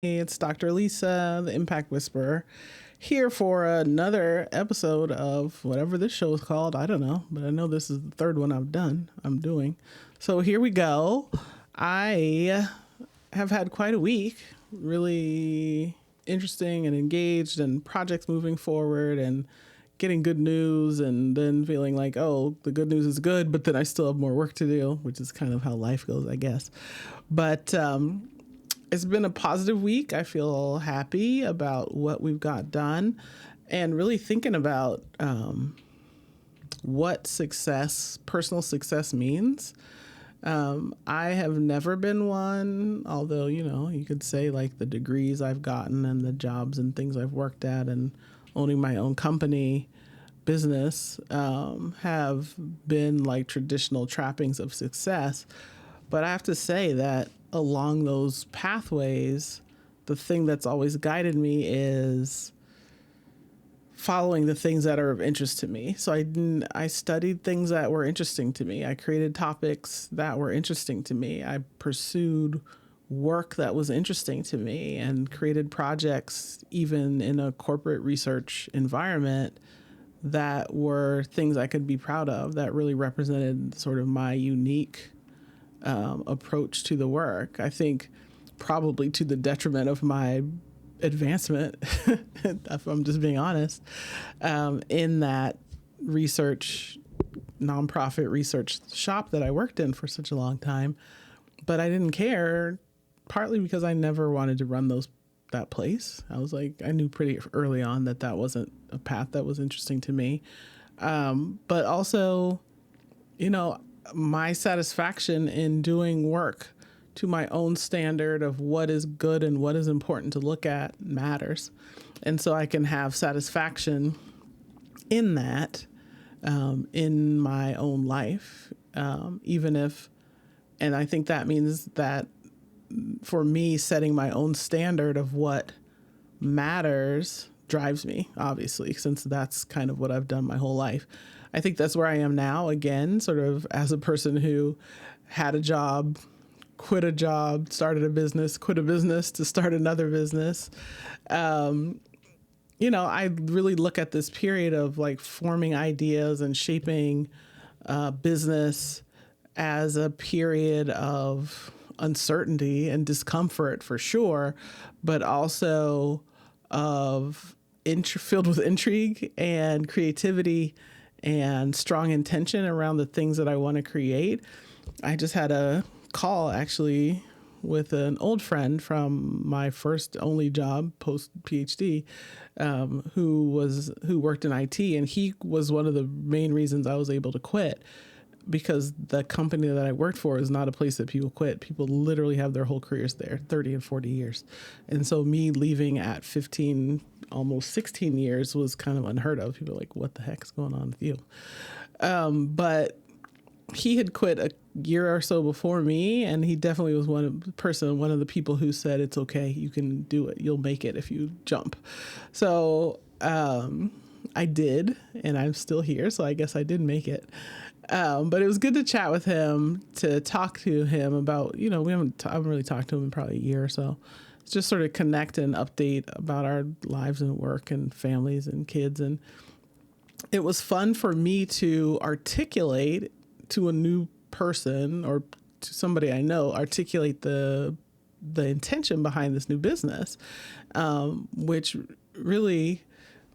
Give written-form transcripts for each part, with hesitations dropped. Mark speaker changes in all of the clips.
Speaker 1: Hey, it's Dr. Alissa, the Impact Whisperer, here for another episode of whatever this show is called. I don't know, but I know this is the third one I'm doing. So here we go. I have had quite a week, really interesting and engaged, and projects moving forward and getting good news, and then feeling like, oh, the good news is good, but then I still have more work to do, which is kind of how life goes, I guess. But it's been a positive week. I feel happy about what we've got done and really thinking about what success, personal success means. I have never been one, although, you could say like the degrees I've gotten and the jobs and things I've worked at and owning my own company business have been like traditional trappings of success. But I have to say that along those pathways, the thing that's always guided me is following the things that are of interest to me. So I studied things that were interesting to me. I created topics that were interesting to me. I pursued work that was interesting to me and created projects even in a corporate research environment that were things I could be proud of, that really represented sort of my unique approach to the work. I think probably to the detriment of my advancement, if I'm just being honest, in that research, nonprofit research shop that I worked in for such a long time. But I didn't care, partly because I never wanted to run that place. I was like, I knew pretty early on that that wasn't a path that was interesting to me. But also, my satisfaction in doing work to my own standard of what is good and what is important to look at matters. And so I can have satisfaction in that, in my own life, even if, and I think that means that for me, setting my own standard of what matters drives me, obviously, since that's kind of what I've done my whole life. I think that's where I am now, again, sort of as a person who had a job, quit a job, started a business, quit a business to start another business. I really look at this period of like forming ideas and shaping business as a period of uncertainty and discomfort for sure, but also of filled with intrigue and creativity and strong intention around the things that I want to create. I just had a call actually with an old friend from my first only job post PhD, who worked in IT, and he was one of the main reasons I was able to quit, because the company that I worked for is not a place that people quit. People literally have their whole careers there, 30 and 40 years. And so me leaving at 15, almost 16 years was kind of unheard of. People are like, what the heck is going on with you? But he had quit a year or so before me, and he definitely was one of the people who said, it's okay, you can do it. You'll make it if you jump. So I did, and I'm still here. So I guess I did make it. But it was good to chat with him, to talk to him about, I haven't really talked to him in probably a year or so. Just sort of connect and update about our lives and work and families and kids. And it was fun for me to articulate to a new person or to somebody I know, articulate the intention behind this new business, which really,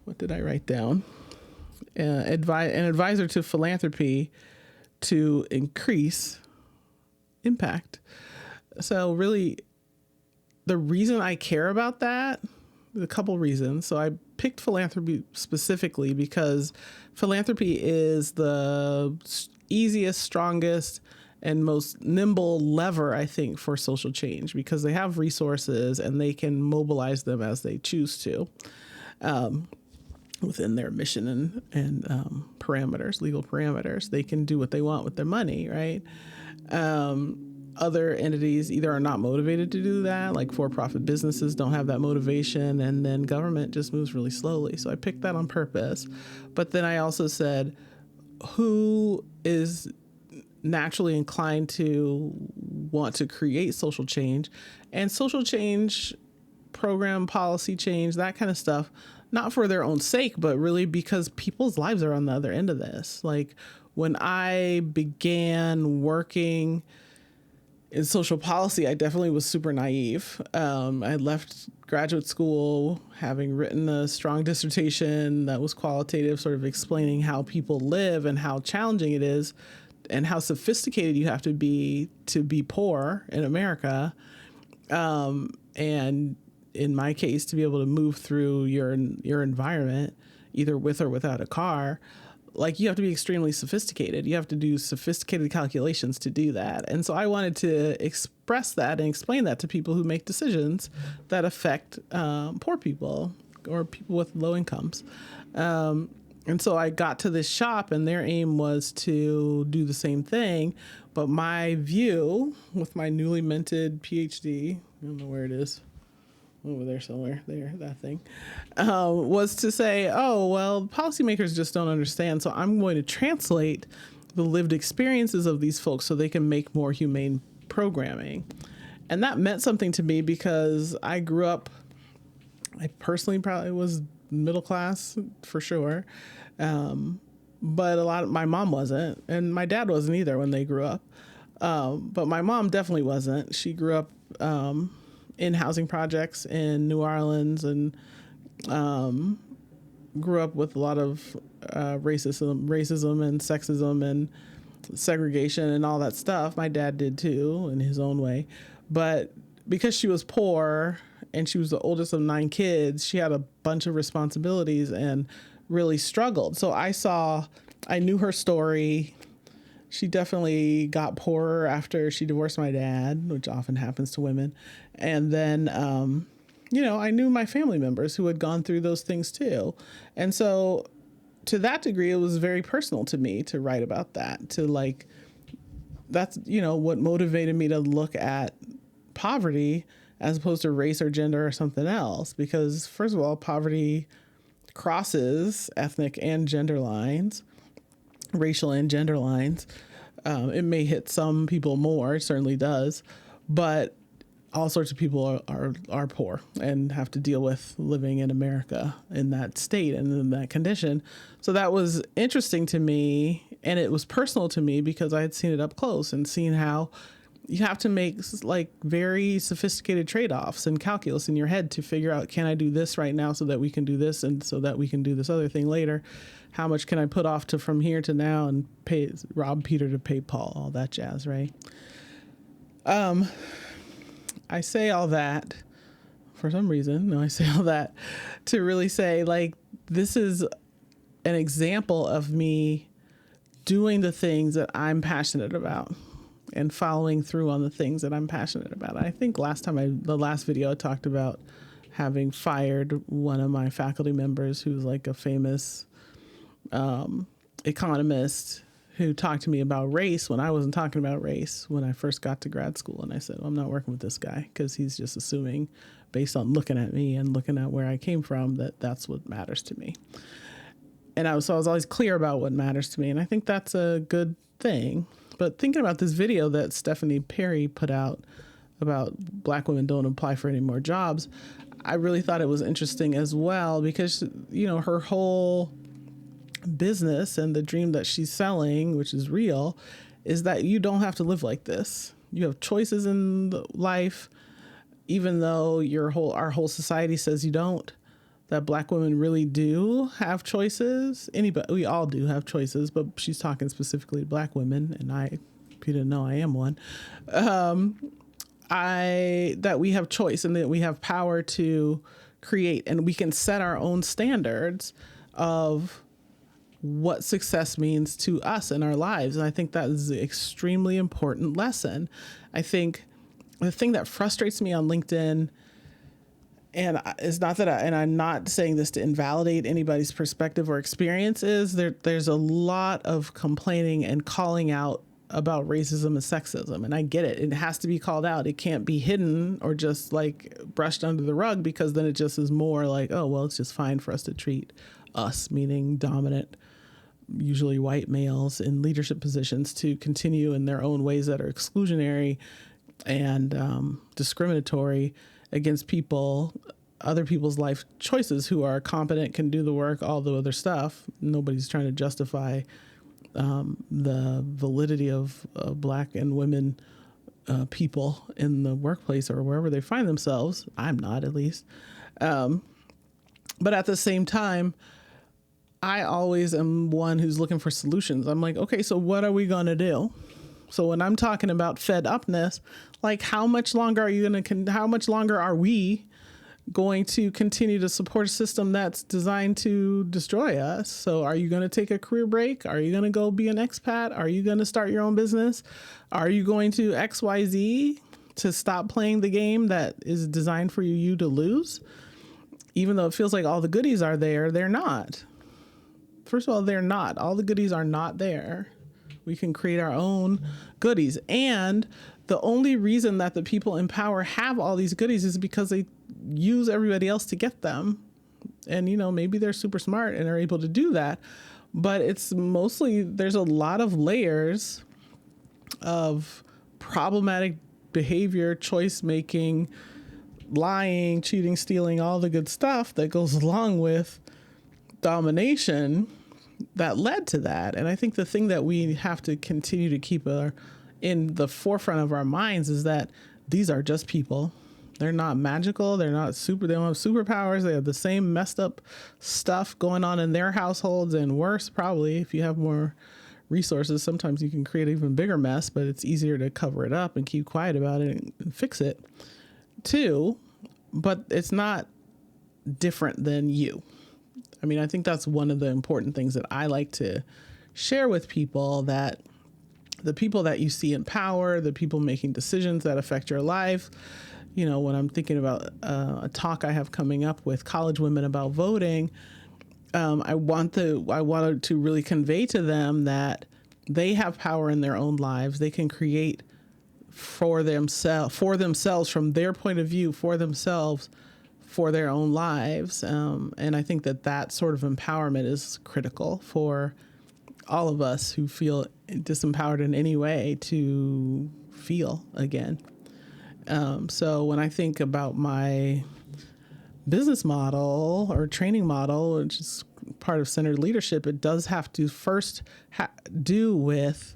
Speaker 1: what did I write down? An advisor to philanthropy to increase impact. So really, the reason I care about that, a couple reasons. So I picked philanthropy specifically because philanthropy is the easiest, strongest, and most nimble lever, I think, for social change, because they have resources and they can mobilize them as they choose to. Within their mission and parameters, legal parameters. They can do what they want with their money, right? Other entities either are not motivated to do that, like for-profit businesses don't have that motivation, and then government just moves really slowly. So I picked that on purpose. But then I also said, who is naturally inclined to want to create social change? And social change program, policy change, that kind of stuff, not for their own sake, but really because people's lives are on the other end of this. Like when I began working in social policy, I definitely was super naive. I left graduate school having written a strong dissertation that was qualitative, sort of explaining how people live and how challenging it is and how sophisticated you have to be poor in America. And in my case, to be able to move through your environment, either with or without a car, like you have to be extremely sophisticated. You have to do sophisticated calculations to do that. And so I wanted to express that and explain that to people who make decisions that affect poor people or people with low incomes. And so I got to this shop and their aim was to do the same thing. But my view with my newly minted PhD, I don't know where it is, over there somewhere, there, that thing, was to say, oh, well, policymakers just don't understand. So I'm going to translate the lived experiences of these folks so they can make more humane programming. And that meant something to me because I grew up, I personally probably was middle class for sure. But my mom wasn't, and my dad wasn't either when they grew up. But my mom definitely wasn't. She grew up, in housing projects in New Orleans and grew up with a lot of racism and sexism and segregation and all that stuff. My dad did too in his own way. But because she was poor and she was the oldest of 9 kids, she had a bunch of responsibilities and really struggled. So I knew her story. She definitely got poorer after she divorced my dad, which often happens to women. And then, I knew my family members who had gone through those things too. And so to that degree, it was very personal to me to write about that, that's, what motivated me to look at poverty as opposed to race or gender or something else. Because first of all, poverty crosses ethnic and gender lines, racial and gender lines. It may hit some people more, it certainly does, but all sorts of people are poor and have to deal with living in America in that state and in that condition. So that was interesting to me, and it was personal to me because I had seen it up close and seen how you have to make very sophisticated trade-offs and calculus in your head to figure out, can I do this right now so that we can do this and so that we can do this other thing later? How much can I put off to from here to now and rob Peter to pay Paul, all that jazz, right? I say all that for some reason. No, I say all that to really say, this is an example of me doing the things that I'm passionate about and following through on the things that I'm passionate about. I think the last video I talked about having fired one of my faculty members who's a famous economist who talked to me about race when I wasn't talking about race when I first got to grad school. And I said, well, I'm not working with this guy because he's just assuming based on looking at me and looking at where I came from that that's what matters to me. And I was always clear about what matters to me. And I think that's a good thing. But thinking about this video that Stephanie Perry put out about Black women don't apply for any more jobs, I really thought it was interesting as well because, her whole business and the dream that she's selling, which is real, is that you don't have to live like this. You have choices in life, even though our whole society says you don't. That Black women really do have choices. We all do have choices, but she's talking specifically to Black women, and if you didn't know, I am one. That we have choice and that we have power to create, and we can set our own standards of what success means to us in our lives. And I think that is an extremely important lesson. I think the thing that frustrates me on LinkedIn, and it's not that and I'm not saying this to invalidate anybody's perspective or experience, is there's a lot of complaining and calling out about racism and sexism. And I get it. It has to be called out. It can't be hidden or just brushed under the rug, because then it just is more oh, well, it's just fine for us to treat us, meaning dominant, usually white males in leadership positions, to continue in their own ways that are exclusionary and discriminatory against people other people's life choices who are competent, can do the work, all the other stuff. Nobody's trying to justify the validity of Black and women people in the workplace or wherever they find themselves. I'm not, at least. But at the same time, I always am one who's looking for solutions. I'm like, okay, so what are we going to do? So when I'm talking about fed upness, like how much longer are we going to continue to support a system that's designed to destroy us? So are you going to take a career break? Are you going to go be an expat? Are you going to start your own business? Are you going to XYZ to stop playing the game that is designed for you to lose? Even though it feels like all the goodies are there, they're not. First of all, they're not. All the goodies are not there. We can create our own goodies. And the only reason that the people in power have all these goodies is because they use everybody else to get them. And, maybe they're super smart and are able to do that. But it's mostly, there's a lot of layers of problematic behavior, choice making, lying, cheating, stealing, all the good stuff that goes along with domination that led to that. And I think the thing that we have to continue to keep in the forefront of our minds is that these are just people. They're not magical. They don't have superpowers. They have the same messed up stuff going on in their households, and worse, probably. If you have more resources, sometimes you can create an even bigger mess, but it's easier to cover it up and keep quiet about it and fix it too. But it's not different than you. I mean, I think that's one of the important things that I like to share with people, that the people that you see in power, the people making decisions that affect your life, when I'm thinking about a talk I have coming up with college women about voting, I wanted to really convey to them that they have power in their own lives. They can create for themselves from their point of view, for themselves, for their own lives. And I think that sort of empowerment is critical for all of us who feel disempowered in any way to feel again. So when I think about my business model or training model, which is part of centered leadership, it does have to first do with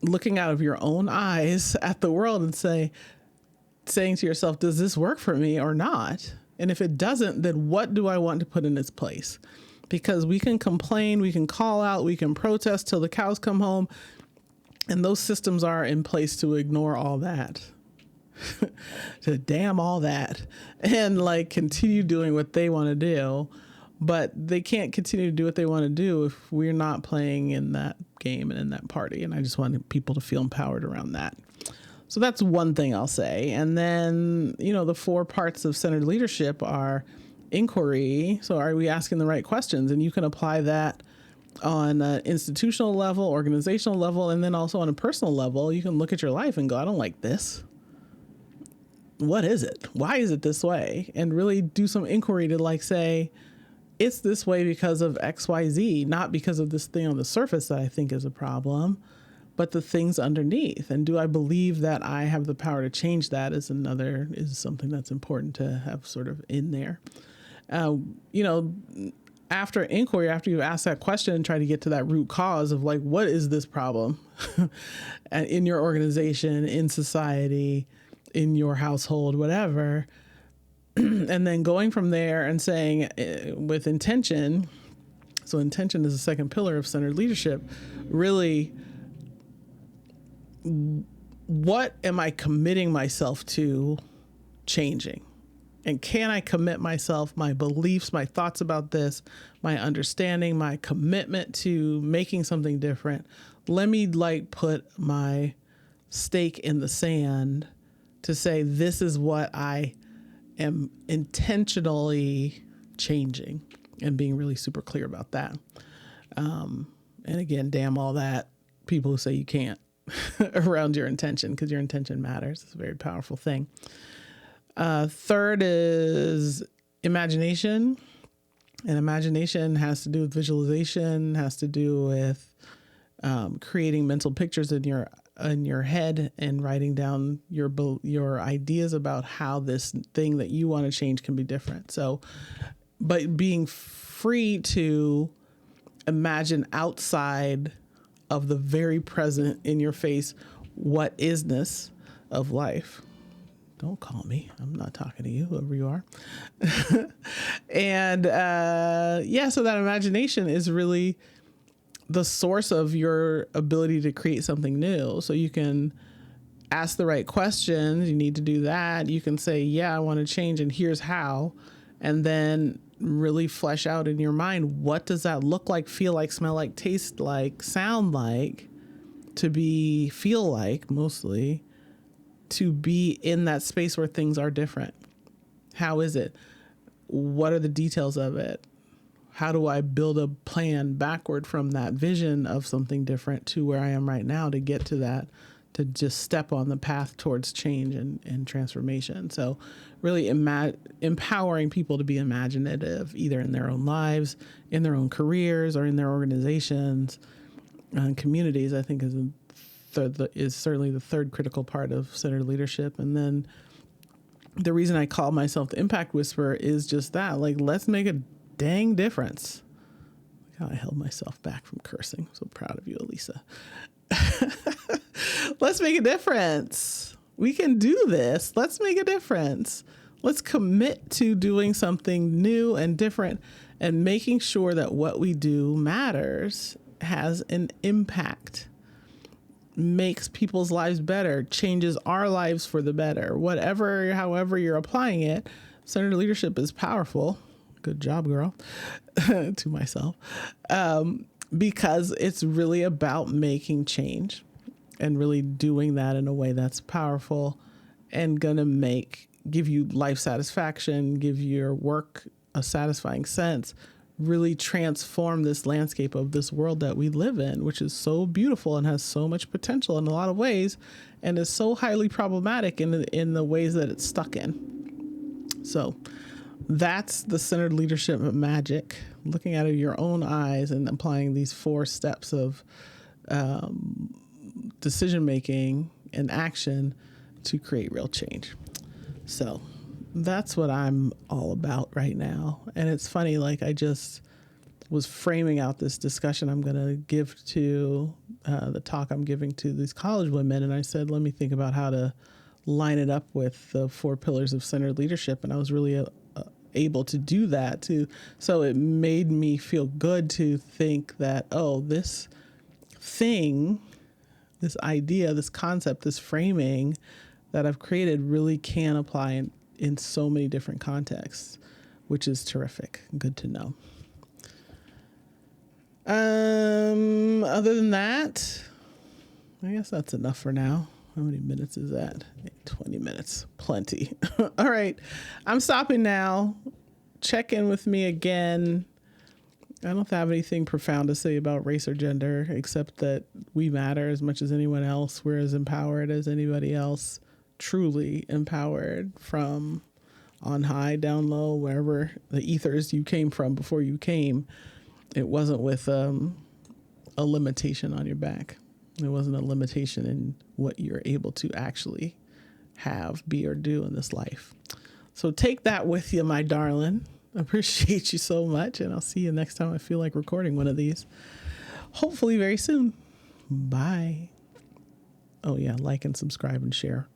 Speaker 1: looking out of your own eyes at the world and saying to yourself, does this work for me or not? And if it doesn't, then what do I want to put in its place? Because we can complain, we can call out, we can protest till the cows come home. And those systems are in place to ignore all that, to damn all that, and continue doing what they want to do. But they can't continue to do what they want to do if we're not playing in that game and in that party. And I just want people to feel empowered around that. So that's one thing I'll say. And then, the 4 parts of centered leadership are inquiry. So are we asking the right questions? And you can apply that on an institutional level, organizational level, and then also on a personal level. You can look at your life and go, I don't like this. What is it? Why is it this way? And really do some inquiry to say, it's this way because of XYZ, not because of this thing on the surface that I think is a problem, but the things underneath. And do I believe that I have the power to change that is something that's important to have sort of in there. After inquiry, after you ask that question and try to get to that root cause of what is this problem in your organization, in society, in your household, whatever, and then going from there and saying with intention, so intention is the second pillar of centered leadership, really, what am I committing myself to changing? And can I commit myself, my beliefs, my thoughts about this, my understanding, my commitment to making something different? Let me put my stake in the sand to say, this is what I am intentionally changing, and being really super clear about that. And again, damn all that people who say you can't around your intention, because your intention matters. It's a very powerful thing. Third is imagination. And imagination has to do with visualization, has to do with creating mental pictures in your in your head and writing down your ideas about how this thing that you want to change can be different. So, but being free to imagine outside of the very present in your face, what isness of life. Don't call me. I'm not talking to you, whoever you are. And so that imagination is really the source of your ability to create something new. So you can ask the right questions. You need to do that. You can say, yeah, I want to change and here's how. And then really flesh out in your mind, what does that look like, feel like, smell like, taste like, sound like, feel like mostly, to be in that space where things are different. How is it? What are the details of it? How do I build a plan backward from that vision of something different to where I am right now to get to that, to just step on the path towards change and transformation. So really empowering people to be imaginative, either in their own lives, in their own careers, or in their organizations and communities, I think is certainly the third critical part of centered leadership. And then the reason I call myself the Impact Whisperer is just that, like, let's make a dang difference. I held myself back from cursing. I'm so proud of you, Alissa. Let's make a difference. We can do this. Let's make a difference. Let's commit to doing something new and different and making sure that what we do matters, has an impact, makes people's lives better, changes our lives for the better. However you're applying it, centered leadership is powerful. Good job, girl, to myself, because it's really about making change and really doing that in a way that's powerful and gonna give you life satisfaction, give your work a satisfying sense, really transform this landscape of this world that we live in, which is so beautiful and has so much potential in a lot of ways, and is so highly problematic in the ways that it's stuck in. So that's the centered leadership magic, looking out of your own eyes and applying these 4 steps of decision-making and action to create real change. So that's what I'm all about right now. And it's funny, like, I just was framing out this discussion I'm going to give to the talk I'm giving to these college women. And I said, let me think about how to line it up with the 4 pillars of centered leadership. And I was really able to do that too. So it made me feel good to think that, oh, this thing, this idea, this concept, this framing that I've created really can apply in so many different contexts, which is terrific. Good to know. Other than that, I guess that's enough for now. How many minutes is that? 20 minutes. Plenty. All right. I'm stopping now. Check in with me again. I don't have anything profound to say about race or gender, except that we matter as much as anyone else. We're as empowered as anybody else, truly empowered, from on high, down low, wherever the ethers you came from before you came. It wasn't with a limitation on your back. It wasn't a limitation in what you're able to actually have, be, or do in this life. So take that with you, my darling. I appreciate you so much, and I'll see you next time I feel like recording one of these. Hopefully very soon. Bye. Oh yeah, like and subscribe and share.